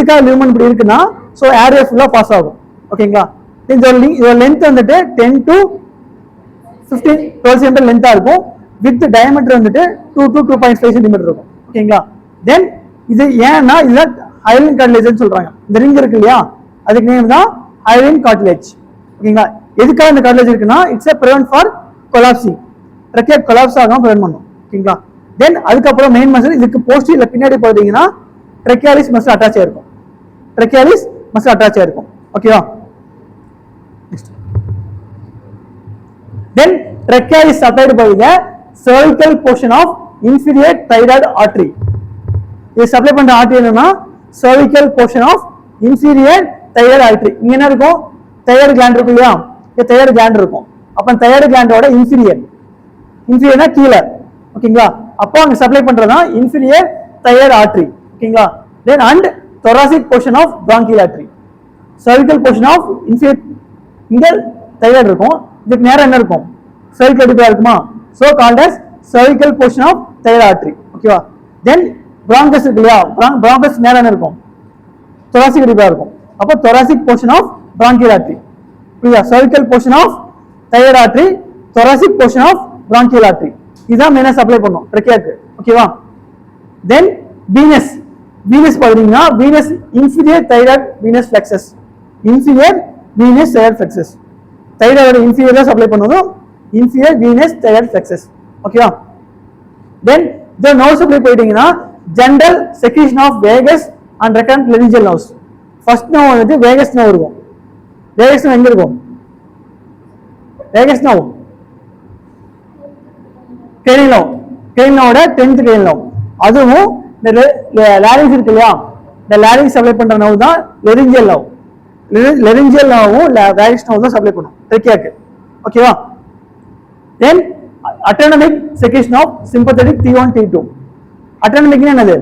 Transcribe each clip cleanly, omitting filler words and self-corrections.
எதுக்காக லியூமன் இப்படி இருக்குன்னா ஸோ ஏரியா ஃபுல்லாக பாஸ் ஆகும். ஓகேங்களா? இதோட லென்த் வந்துட்டு 10 to 15 12 cm லென்த்தாக இருக்கும். வித் டயமீட்டர் வந்துட்டு 2 to 2.5 cm இருக்கும். ஓகேங்களா? தென் இது ஏன்னா இதுதான் ஹைலின் கார்டிலேஜ்னு சொல்றாங்க. இந்த ரிங் இருக்கு இல்லையா, அதுக்கு நேம் தான் ஹைலின் கார்டிலேஜ். ஓகேங்களா? எதுக்காக இந்த கார்டிலேஜ் இருக்குன்னா it's prevent for collapsing. Trachea collapse ஆகாம ப்ரிவென்ட் பண்ணும். ஓகேங்களா? தென் அதுக்கப்புறம் மெயின் மசில் இதுக்கு போஸ்டீரியர்ல பின்னாடி பார்த்தீங்கன்னா ட்ரெக்கியாலிஸ் மசில் அட்டாச் ஆயிருக்கும். ட்ரெக்கியாலிஸ் மசில் அட்டாச் ஆயிருக்கும். ஓகேவா? Then trachea is supplied by the cervical portion of inferior thyroid artery. இது சப்ளை பண்ற ஆர்டரி என்னன்னா cervical portion of inferior thyroid artery. இங்க என்ன இருக்கும்? thyroid gland இருக்கு இல்லையா, இந்த thyroid gland இருக்கும். அப்ப thyroid gland-ஓட inferiorனா கீழே. ஓகேங்களா? அப்போ அங்க சப்ளை பண்றதுதான் inferior thyroid artery. ஓகேங்களா? Then and thoracic portion of bronchial artery. cervical portion of inferior இங்க thyroid இருக்கும். இதுக்கு நேரம் என்ன இருக்கும்? cervical artery இருக்குமா? so called as cervical portion of thyroid artery. ஓகேவா? then bronchus இருக்கு இல்லையா, bronchus நேரம் என்ன இருக்கும்? thoracic artery இருக்கும். அப்போ thoracic portion of bronchial artery. புரியுதா? cervical portion of thyroid artery, thoracic portion of bronchial artery. இதான் மெயினா சப்ளை பண்ணும் ட்ரெக்கியாக்கு. ஓகேவா? then venous பாத்தீங்கன்னா venous inferior thyroid venous plexus. inferior venous thyroid plexus. Thyroid இன்ஃபீரியரா சப்ளை பண்ணுவோம். Inferior venous thyroid plexus. ஓகேவா? தென் இந்த நர்வ் சப்ளை போயிட்டீங்கன்னா general secretion of vagus and recurrent laryngeal nerves. First nerve வந்துட்டு வேகஸ் நர்வ் இருக்கும். Vagus nerve எங்க இருக்கும்? Vagus nerve cranial nerve. cranial nerve-ஓட 10th cranial nerve. அதுவும் இந்த லாரிங்ஸ் இருக்கு இல்லையா, இந்த லாரிங்ஸ் சப்ளை பண்ற நர்வ் தான் லெரிஞ்சியல் நர்வ். லெரிஞ்சியல் நர்வும் வேகஸ் நர்வ் தான் சப்ளை பண்ணும் ட்ரெக்கியாக்கு. ஓகேவா? Then autonomic secretion of sympathetic T1 T2. அட்டானமிக்னா என்னது?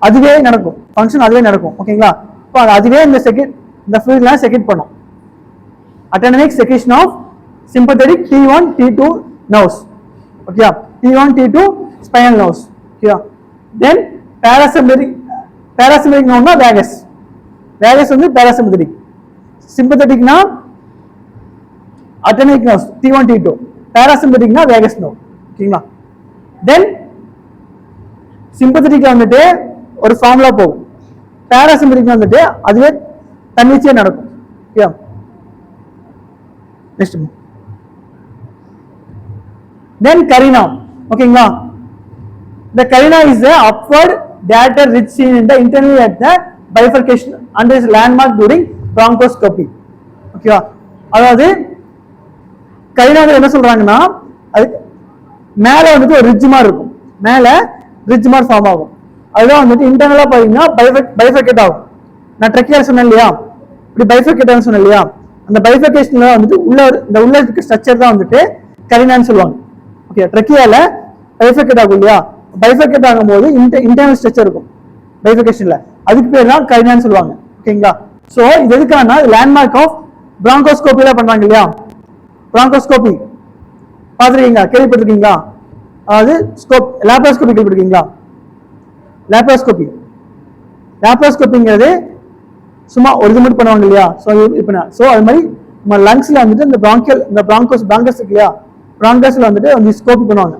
அதுவே நடக்கும், ஃபங்க்ஷன் அதுவே நடக்கும். ஓகேங்களா? இப்போ அதுவே இந்த ஃபீல்ட்லாம் செக்ரீட் பண்ணும். Autonomic secretion of sympathetic T1 T2 nerves. ஓகேவா? T1 T2 spinal nerves. ஓகேவா? தென் பேராசிம்பத்தட்டிக் நர்வ்னா வேகஸ். வேகஸ் வந்து பேராசிம்பத்தட்டிக். சிம்பத்தட்டிக்னா அட்டானமிக் நர்வ்ஸ் T1 T2. பேராசிம்பத்தட்டிக்னா வேகஸ் நர்வ். ஓகேங்களா? தென் சிம்பத்தட்டிக்ல வந்துட்டு ஒரு ஃபார்முலா போகும். பேராசிம்பத்தட்டிக்ல வந்துட்டு அதுவே தன்னிச்சையா நடக்கும். ஓகே? நெக்ஸ்ட் தென் கரினா. ஓகேங்களா? The carina is the upward data rich seen in the internally at the bifurcation and is landmark during bronchoscopy. ஓகேவா? அதாவது கரினால என்ன சொல்றாங்கன்னா அது மேல வந்துட்டு ஒரு ரிட்ஜ் மாதிரி இருக்கும். மேல ரிட்ஜ் மாதிரி ஃபார்ம் ஆகும். அதுதான் வந்துட்டு இன்டர்னலா பாத்தீங்கன்னா பைஃபர்கேட் ஆகும். நான் ட்ரெக்கியா சொன்னேன் இல்லையா, இப்படி பைஃபர்கேட் ஆகும் சொன்னேன் இல்லையா, அந்த பைஃபர்கேஷன்ல வந்துட்டு உள்ள இருக்க ஸ்ட்ரக்சர் தான் வந்துட்டு கரினான்னு சொல்லுவாங்க. ஓகே? ட்ரெக்கியால பைஃபர்கேட் ஆகும் இல்லையா, பைஃபர்கேட் ஆகும்போது இன்டர்னல் ஸ்ட்ரக்சர் இருக்கும் பைஃபர்கேஷன்ல, அதுக்கு பேர் தான் கரினான்னு சொல்லுவாங்க. ஓகேங்களா? சோ இது எதுக்கான லேண்ட்மார்க் ஆஃப் பிராங்கோஸ்கோபில பண்றாங்க இல்லையா, பிராங்கோஸ்கோபி பாத்துருக்கீங்களா, கேள்விப்பட்டிருக்கீங்களா? அதாவது ஸ்கோப் லேப்ரோஸ்கோபி கேள்விப்பட்டிருக்கீங்களா? லேப்ரோஸ்கோபிங்கிறது சும்மா ஒரு இது மட்டும் பண்ணுவாங்க இல்லையா, ஸோ அது மாதிரி நம்ம லங்ஸ்ல வந்துட்டு இந்த பிராங்கஸ் இருக்கு இல்லையா, பிராங்கஸ்ல வந்துட்டு அந்த ஸ்கோப் பண்ணுவாங்க.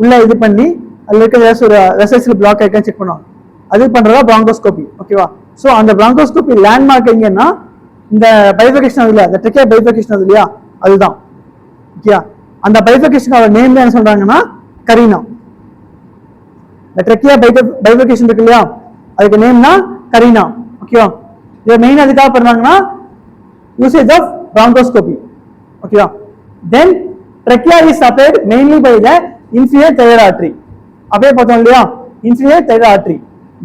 உள்ள இது பண்ணி அதுல இருக்க ஏதாச்சும் ஒரு வெசல்ஸ்ல பிளாக் ஆயிருக்கான்னு செக் பண்ணுவாங்க. அது பண்றதா பிராங்கோஸ்கோபி. ஓகேவா? ஸோ அந்த பிராங்கோஸ்கோபி லேண்ட்மார்க் எங்கன்னா இந்த பைஃபர்கேஷன் அது இல்லையா, இந்த ட்ரெக்கியா பைஃபர்கேஷன் அது இல்லையா, அதுதான். ஓகேவா? அந்த பைஃபர்கேஷனோட நேம் என்ன சொல்றாங்கன்னா கரினா. இந்த ட்ரெக்கியா பைஃபர்கேஷன் இருக்கு இல்லையா, அதுக்கு நேம்னா கரினா. ஓகேவா? இது மெயின் எதுக்காக பண்றாங்கன்னா யூசேஜ் ஆஃப் பிராங்கோஸ்கோபி. ஓகேவா? தென் trachea is supplied mainly by the inferior thyroid artery. அப்படியே பார்த்தோம் இல்லையா, inferior thyroid artery.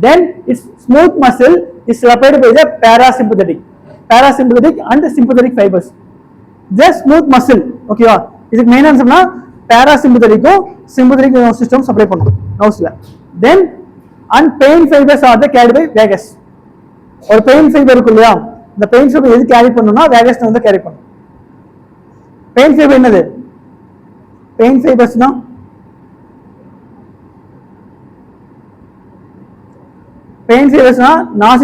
Then its smooth muscle is supplied by the parasympathetic and sympathetic fibers. The smooth muscle. ஓகேவா? இதுக்கு மெயின் ஆன்சர்னா parasympathetic sympathetic system supply பண்ணும் நர்வ்ஸ்ல. Then and pain fibers are the carried by vagus. ஒரு pain fibre இருக்கு இல்லையா, இந்த pain fibre எது கேரி பண்ணும்னா வேகஸ் வந்து கேரி பண்ணும். பெயின் ஃபைபர் என்னது? பெயின் ஃபைபர்ஸ்னா பெயின் ஃபீவர்ஸ்னா நாசி